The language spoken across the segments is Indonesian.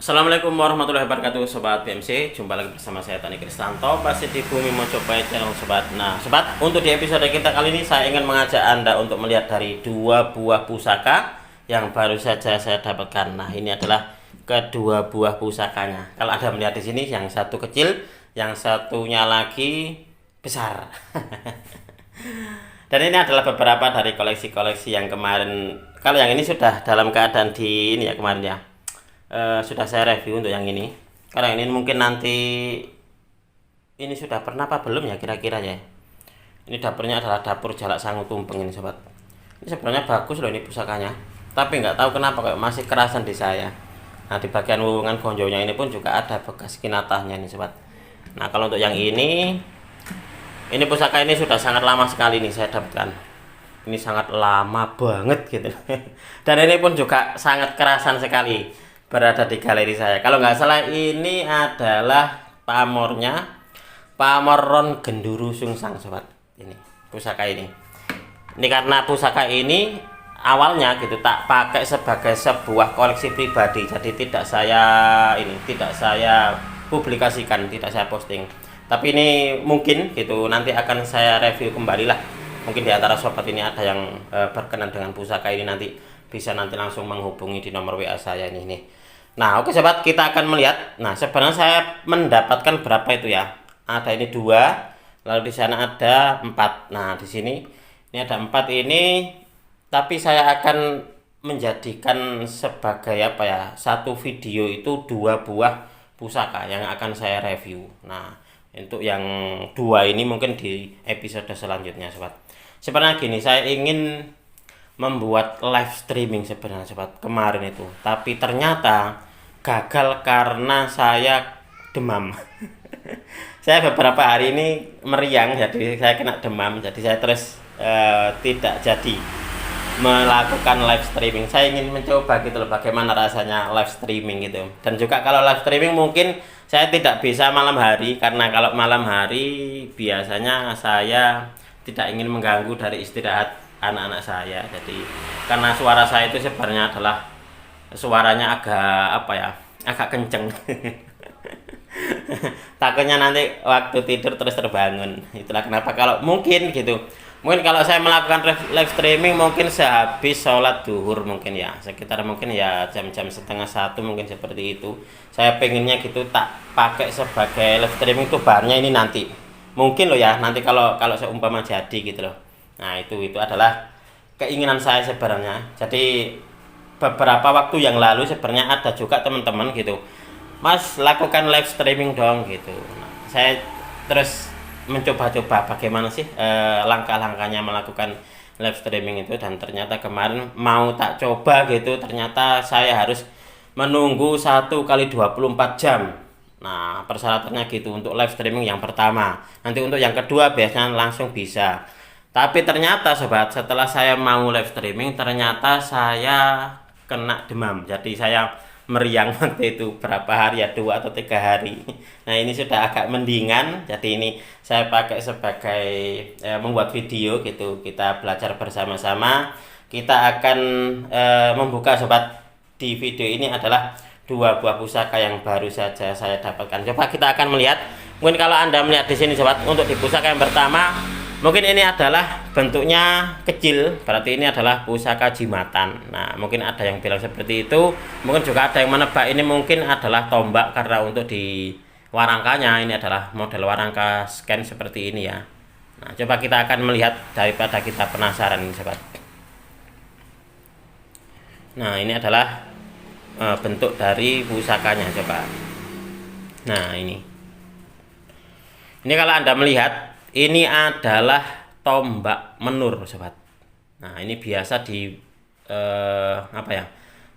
Assalamualaikum warahmatullahi wabarakatuh Sobat BMC. Jumpa lagi bersama saya Tony Kristanto, pasti di Bumi Mojopahit channel Sobat. Nah Sobat, untuk di episode kita kali ini saya ingin mengajak Anda untuk melihat dari dua buah pusaka yang baru saja saya dapatkan. Nah ini adalah kedua buah pusakanya. Kalau Anda melihat di sini, yang satu kecil, yang satunya lagi besar. Dan ini adalah beberapa dari koleksi-koleksi yang kemarin. Kalau yang ini sudah dalam keadaan di ini ya kemarin ya, sudah saya review untuk yang ini. Kalau yang ini mungkin nanti ini sudah pernah apa belum ya kira-kira ya. Ini dapurnya adalah dapur Jalak Sangu Tumpeng ini Sobat. Ini sebenarnya bagus loh ini pusakanya, tapi nggak tahu kenapa kayak masih kerasan di saya. Nah di bagian wuwungan gonjonya ini pun juga ada bekas kinatahnya ini Sobat. Nah kalau untuk yang ini pusaka ini sudah sangat lama sekali nih saya dapatkan. Ini sangat lama banget gitu. Dan ini pun juga sangat kerasan sekali berada di galeri saya. Kalau nggak salah ini adalah pamornya Pamor Ron Genduru Sungsang Sobat. Ini pusaka ini. Ini karena pusaka ini awalnya gitu tak pakai sebagai sebuah koleksi pribadi. Jadi tidak saya publikasikan, tidak saya posting. Tapi ini mungkin gitu nanti akan saya review kembali lah. Mungkin di antara sobat ini ada yang berkenan dengan pusaka ini, nanti bisa nanti langsung menghubungi di nomor WA saya ini nih. Nah, oke sobat, kita akan melihat. Nah, sebenarnya saya mendapatkan berapa itu ya? Ada ini 2, lalu di sana ada 4. Nah, di sini ini ada 4 ini, tapi saya akan menjadikan sebagai apa ya? Satu video itu 2 buah pusaka yang akan saya review. Nah, untuk yang 2 ini mungkin di episode selanjutnya sobat. Sebenarnya gini, saya ingin membuat live streaming sebenarnya sobat kemarin itu, tapi ternyata gagal karena saya demam. Saya beberapa hari ini meriang, jadi saya kena demam, jadi saya terus tidak jadi melakukan live streaming. Saya ingin mencoba gitu loh bagaimana rasanya live streaming gitu. Dan juga kalau live streaming mungkin saya tidak bisa malam hari, karena kalau malam hari biasanya saya tidak ingin mengganggu dari istirahat anak-anak saya. Jadi karena suara saya itu sebenarnya adalah suaranya agak apa ya, agak kenceng. Takutnya nanti waktu tidur terus terbangun. Itulah kenapa kalau mungkin gitu, mungkin kalau saya melakukan live streaming mungkin sehabis sholat duhur mungkin ya, sekitar mungkin ya jam-jam setengah 1 mungkin seperti itu. Saya pengennya gitu tak pakai sebagai live streaming tuh barnya ini nanti. Mungkin loh ya nanti kalau seumpama jadi gitu loh. Nah itu adalah keinginan saya sebenarnya. Jadi beberapa waktu yang lalu sebenarnya ada juga teman-teman gitu, Mas lakukan live streaming dong gitu. Nah, saya terus mencoba-coba bagaimana sih langkah-langkahnya melakukan live streaming itu, dan ternyata kemarin mau tak coba gitu, ternyata saya harus menunggu 1 kali 24 jam. Nah persyaratannya gitu untuk live streaming yang pertama. Nanti untuk yang kedua biasanya langsung bisa. Tapi ternyata sobat, setelah saya mau live streaming ternyata saya kena demam. Jadi saya meriang waktu itu berapa hari ya, 2 atau 3 hari. Nah ini sudah agak mendingan. Jadi ini saya pakai sebagai membuat video gitu. Kita belajar bersama-sama. Kita akan membuka sobat. Di video ini adalah 2 buah pusaka yang baru saja saya dapatkan. Coba kita akan melihat. Mungkin kalau Anda melihat di sini sobat, untuk di pusaka yang pertama mungkin ini adalah bentuknya kecil, berarti ini adalah pusaka jimatan. Nah mungkin ada yang bilang seperti itu, mungkin juga ada yang menebak ini mungkin adalah tombak, karena untuk di warangkanya ini adalah model warangka scan seperti ini ya. Nah coba kita akan melihat daripada kita penasaran ini sobat. Nah ini adalah bentuk dari pusakanya coba. Nah ini kalau Anda melihat ini adalah tombak menur sobat. Nah ini biasa di apa ya,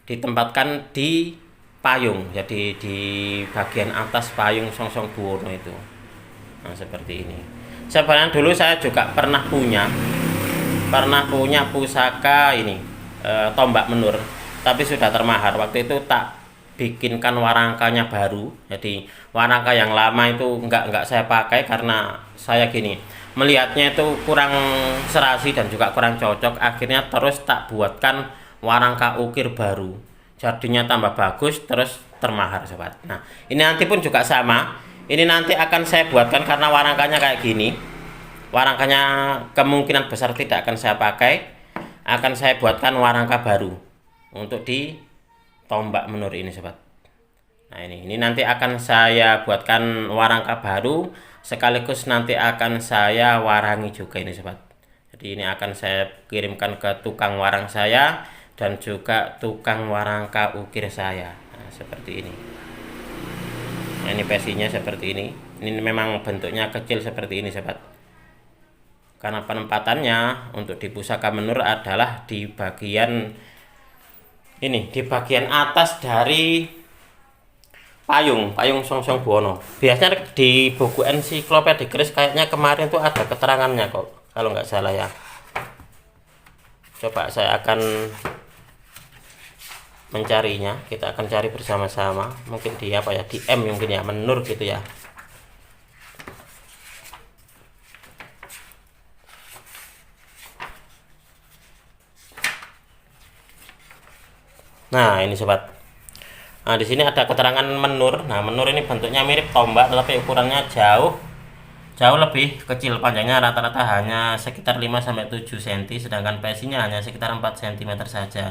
ditempatkan di payung, jadi di bagian atas payung Songsong Buwono itu. Nah seperti ini. Sebenarnya dulu saya juga pernah punya pusaka ini tombak menur, tapi sudah termahar. Waktu itu tak bikinkan warangkanya baru. Jadi warangka yang lama itu enggak saya pakai karena saya gini, melihatnya itu kurang serasi dan juga kurang cocok. Akhirnya terus tak buatkan warangka ukir baru. Jadinya tambah bagus, terus termahal sobat. Nah ini nanti pun juga sama, ini nanti akan saya buatkan karena warangkanya kayak gini, warangkanya kemungkinan besar tidak akan saya pakai, akan saya buatkan warangka baru untuk di tombak menur ini sobat. Nah ini nanti akan saya buatkan warangka baru, sekaligus nanti akan saya warangi juga ini sobat. Jadi ini akan saya kirimkan ke tukang warang saya dan juga tukang warangka ukir saya. Nah, seperti ini. Nah, ini pesinya seperti ini. Ini memang bentuknya kecil seperti ini sobat. Karena penempatannya untuk di pusaka menur adalah di bagian ini, di bagian atas dari payung Songsong Buwono. Biasanya di buku ensiklopedikris kayaknya kemarin tuh ada keterangannya kok, kalau nggak salah ya. Coba saya akan mencarinya, kita akan cari bersama-sama. Mungkin di apa ya, di M mungkin ya, menur gitu ya. Nah ini sobat. Nah di sini ada keterangan menur. Nah menur ini bentuknya mirip tombak, tetapi ukurannya jauh lebih kecil. Panjangnya rata-rata hanya sekitar 5-7 cm, sedangkan pesinya hanya sekitar 4 cm saja.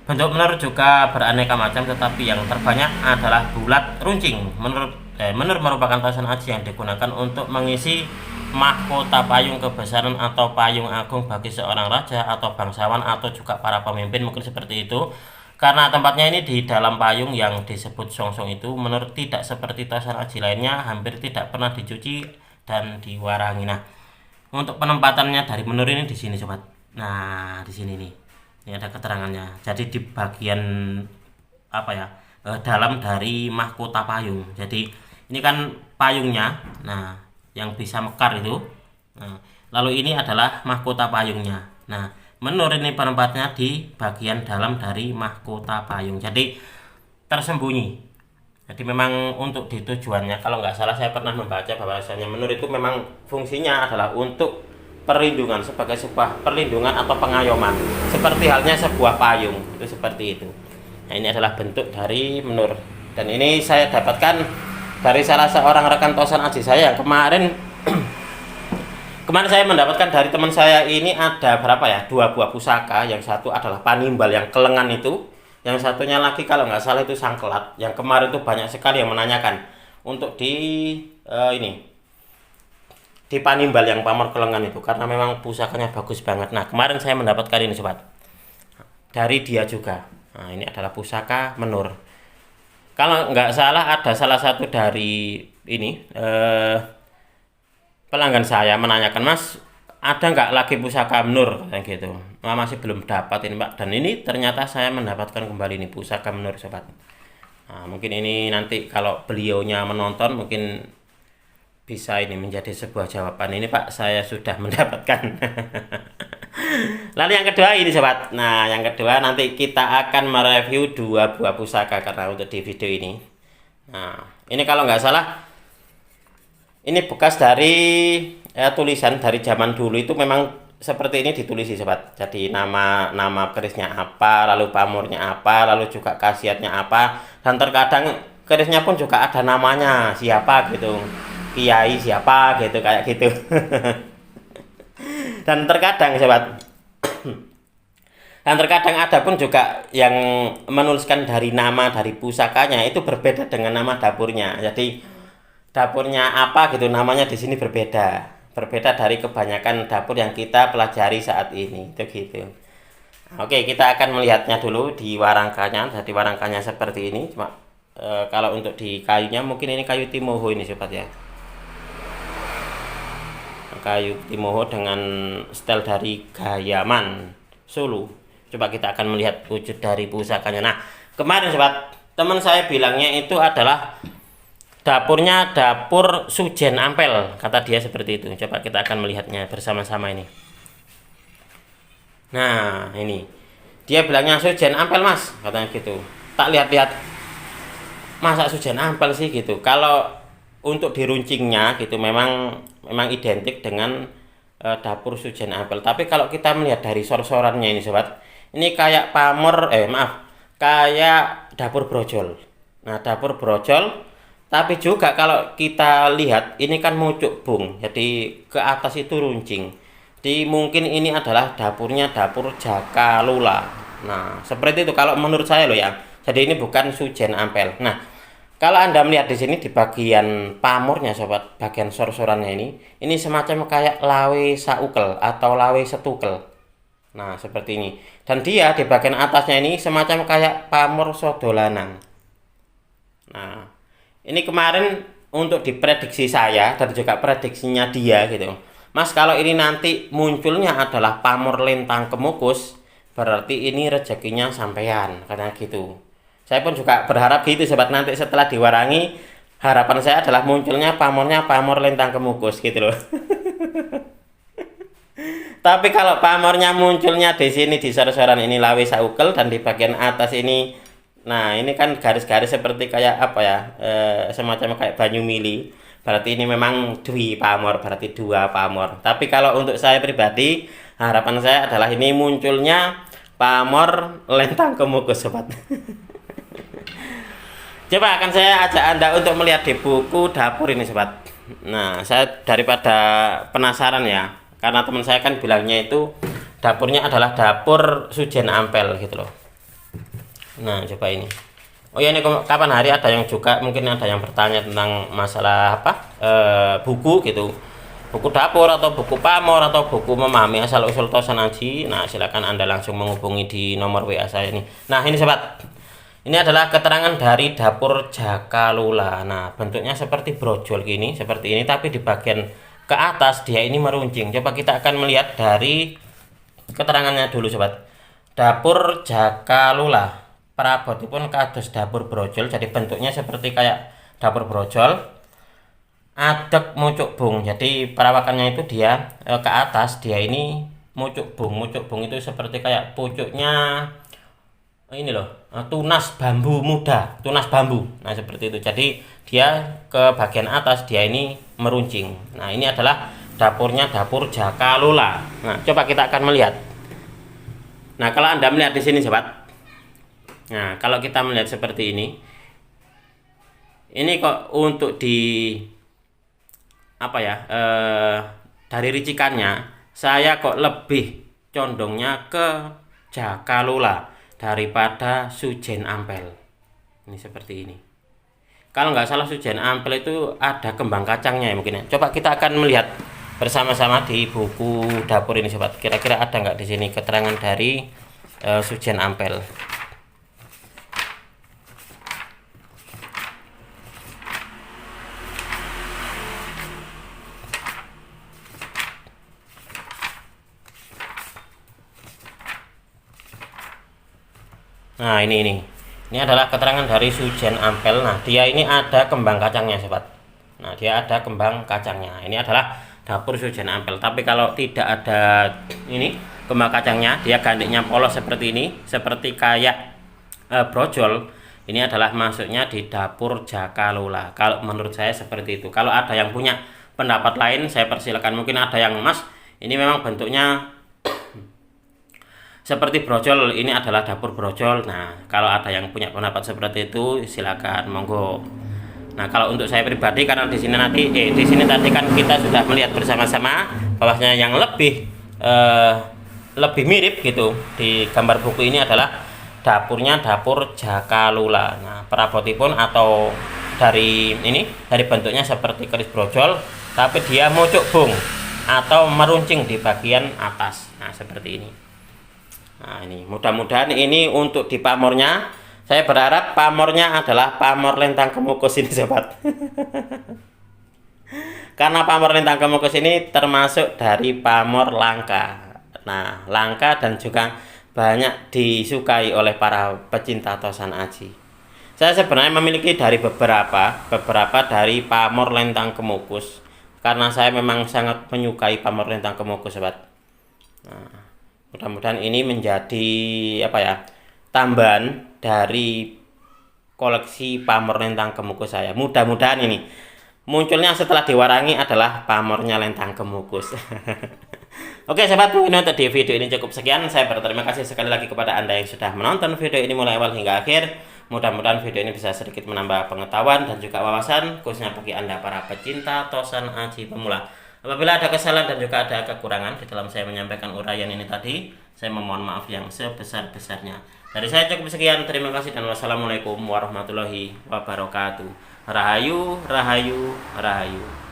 Bentuk menur juga beraneka macam, tetapi yang terbanyak adalah bulat runcing. Menur merupakan tosan aji yang digunakan untuk mengisi mahkota payung kebesaran atau payung agung bagi seorang raja atau bangsawan atau juga para pemimpin, mungkin seperti itu. Karena tempatnya ini di dalam payung yang disebut songsong itu, menur tidak seperti tosan aji lainnya, hampir tidak pernah dicuci dan diwarangi. Nah, untuk penempatannya dari menur ini di sini sobat. Nah, di sini nih. Ini ada keterangannya. Jadi di bagian apa ya? Dalam dari mahkota payung. Jadi ini kan payungnya. Nah, yang bisa mekar itu. Nah, lalu ini adalah mahkota payungnya. Nah, menur ini penempatnya di bagian dalam dari mahkota payung. Jadi tersembunyi. Jadi memang untuk di tujuannya, kalau nggak salah saya pernah membaca bahwasanya menur itu memang fungsinya adalah untuk perlindungan, sebagai sebuah perlindungan atau pengayoman, seperti halnya sebuah payung itu seperti itu. Nah ini adalah bentuk dari menur, dan ini saya dapatkan dari salah seorang rekan tosan aji saya yang kemarin saya mendapatkan dari teman saya ini ada berapa ya, 2 buah pusaka. Yang satu adalah panimbal yang kelengan itu, yang satunya lagi kalau nggak salah itu sangkelat. Yang kemarin itu banyak sekali yang menanyakan untuk di di panimbal yang pamor kelengan itu, karena memang pusakanya bagus banget. Nah kemarin saya mendapatkan ini sobat, dari dia juga. Nah ini adalah pusaka menur. Kalau nggak salah ada salah satu dari ini pelanggan saya menanyakan, Mas ada nggak lagi pusaka menur kayak gitu. Nah, masih belum dapat ini Pak, dan ini ternyata saya mendapatkan kembali ini pusaka menur sobat. Nah, mungkin ini nanti kalau beliaunya menonton mungkin bisa ini menjadi sebuah jawaban. Ini Pak, saya sudah mendapatkan. Lalu yang kedua ini sobat. Nah yang kedua nanti kita akan mereview 2 buah pusaka karena untuk di video ini. Nah ini kalau nggak salah ini bekas dari tulisan dari zaman dulu itu memang seperti ini ditulis sobat. Jadi nama kerisnya apa, lalu pamornya apa, lalu juga khasiatnya apa, dan terkadang kerisnya pun juga ada namanya siapa gitu, kiai siapa gitu, kayak gitu. Dan terkadang sobat, dan terkadang ada pun juga yang menuliskan dari nama dari pusakanya itu berbeda dengan nama dapurnya. Jadi dapurnya apa gitu, namanya di sini berbeda dari kebanyakan dapur yang kita pelajari saat ini itu gitu. Oke, kita akan melihatnya dulu di warangkanya. Jadi warangkanya seperti ini. Cuma kalau untuk di kayunya mungkin ini kayu timoho ini sobat ya, kayu timoho dengan stel dari Gayaman Solo. Coba kita akan melihat wujud dari pusakanya. Nah kemarin sobat, teman saya bilangnya itu adalah dapurnya dapur Sujen Ampel, kata dia seperti itu. Coba kita akan melihatnya bersama-sama ini. Nah ini dia bilangnya Sujen Ampel Mas, katanya gitu. Tak lihat-lihat, masa Sujen Ampel sih gitu. Kalau untuk diruncingnya gitu memang identik dengan dapur Sujen Ampel. Tapi kalau kita melihat dari sor-sorannya ini sobat, ini kayak pamor kayak dapur brojol. Nah, dapur brojol, tapi juga kalau kita lihat ini kan mucuk bung, jadi ke atas itu runcing. Jadi mungkin ini adalah dapurnya dapur Jaka Lula. Nah, seperti itu kalau menurut saya loh ya. Jadi ini bukan Sujen Ampel. Nah, kalau Anda melihat di sini di bagian pamornya sobat, bagian sor-sorannya ini semacam kayak lawe saukel atau lawe setukel. Nah, seperti ini. Dan dia di bagian atasnya ini semacam kayak pamor sodolanang. Nah, ini kemarin untuk diprediksi saya dan juga prediksinya dia gitu. Mas, kalau ini nanti munculnya adalah pamor lintang kemukus, berarti ini rezekinya sampean, karena gitu. Saya pun juga berharap gitu sobat, nanti setelah diwarangi, harapan saya adalah munculnya pamor lintang kemukus gitu loh. Tapi kalau pamornya munculnya di sini di sor-soran ini lawe saukel dan di bagian atas ini, nah ini kan garis-garis seperti kayak apa ya, semacam kayak banyu mili. Berarti ini memang dwi pamor, berarti dua pamor. Tapi kalau untuk saya pribadi, harapan saya adalah ini munculnya pamor lentang kemukus sobat. Coba akan saya ajak Anda untuk melihat di buku dapur ini sobat. Nah, saya daripada penasaran ya, karena teman saya kan bilangnya itu dapurnya adalah dapur Sujen Ampel gitu loh. Nah, coba ini. Oh ya, ini kapan hari ada yang juga mungkin ada yang bertanya tentang masalah apa buku gitu, buku dapur atau buku pamor atau buku memahami asal usul tosan aji. Nah, silakan Anda langsung menghubungi di nomor WA saya ini. Nah, ini sobat, ini adalah keterangan dari dapur Jaka Lula. Nah, bentuknya seperti brojol gini, seperti ini, tapi di bagian ke atas dia ini meruncing. Coba kita akan melihat dari keterangannya dulu sobat. Dapur Jaka Lula, perabotipun kados dapur brojol, jadi bentuknya seperti kayak dapur brojol. Adek mucuk bung, jadi perawakannya itu dia ke atas dia ini mucuk bung. Mucuk bung itu seperti kayak pucuknya ini loh, tunas bambu muda, tunas bambu. Nah, seperti itu. Jadi dia ke bagian atas dia ini meruncing. Nah, ini adalah dapurnya dapur Jaka Lula. Nah, coba kita akan melihat. Nah, kalau Anda melihat di sini sobat. Nah, kalau kita melihat seperti ini kok untuk di apa ya, dari ricikannya saya kok lebih condongnya ke Jaka Lula daripada Sujen Ampel. Ini seperti ini. Kalau nggak salah Sujen Ampel itu ada kembang kacangnya ya mungkin ya. Coba kita akan melihat bersama-sama di buku dapur ini sobat. Kira-kira ada nggak di sini keterangan dari Sujen Ampel. Nah, ini adalah keterangan dari Sujen Ampel. Nah, dia ini ada kembang kacangnya sobat. Nah, dia ada kembang kacangnya. Ini adalah dapur Sujen Ampel. Tapi kalau tidak ada ini kembang kacangnya, dia gantiknya polos seperti ini, seperti kayak brojol. Ini adalah masuknya di dapur Jaka Lula. Kalau menurut saya seperti itu. Kalau ada yang punya pendapat lain, saya persilakan. Mungkin ada yang Mas, ini memang bentuknya seperti brojol, ini adalah dapur brojol. Nah, kalau ada yang punya pendapat seperti itu, silakan monggo. Nah, kalau untuk saya pribadi, karena di sini tadi kan kita sudah melihat bersama-sama bahwasanya yang lebih mirip gitu di gambar buku ini adalah dapurnya dapur Jaka Lula. Nah, perabotipun atau dari bentuknya seperti keris brojol, tapi dia mucuk bung atau meruncing di bagian atas. Nah, seperti ini. Nah, ini mudah-mudahan ini untuk di pamornya, saya berharap pamornya adalah pamor lintang kemukus ini sobat. Karena pamor lintang kemukus ini termasuk dari pamor langka. Nah, langka dan juga banyak disukai oleh para pecinta tosan aji. Saya sebenarnya memiliki dari beberapa dari pamor lintang kemukus, karena saya memang sangat menyukai pamor lintang kemukus sobat. Nah, mudah-mudahan ini menjadi apa ya, tambahan dari koleksi pamor lintang kemukus saya. Mudah-mudahan ini munculnya setelah diwarangi adalah pamornya lintang kemukus. Oke sobat, mungkin untuk di video ini cukup sekian. Saya berterima kasih sekali lagi kepada Anda yang sudah menonton video ini mulai awal hingga akhir. Mudah-mudahan video ini bisa sedikit menambah pengetahuan dan juga wawasan, khususnya bagi Anda para pecinta tosan aji pemula. Apabila ada kesalahan dan juga ada kekurangan di dalam saya menyampaikan uraian ini tadi, saya memohon maaf yang sebesar-besarnya. Dari saya cukup sekian, terima kasih dan wassalamualaikum warahmatullahi wabarakatuh. Rahayu, rahayu, rahayu.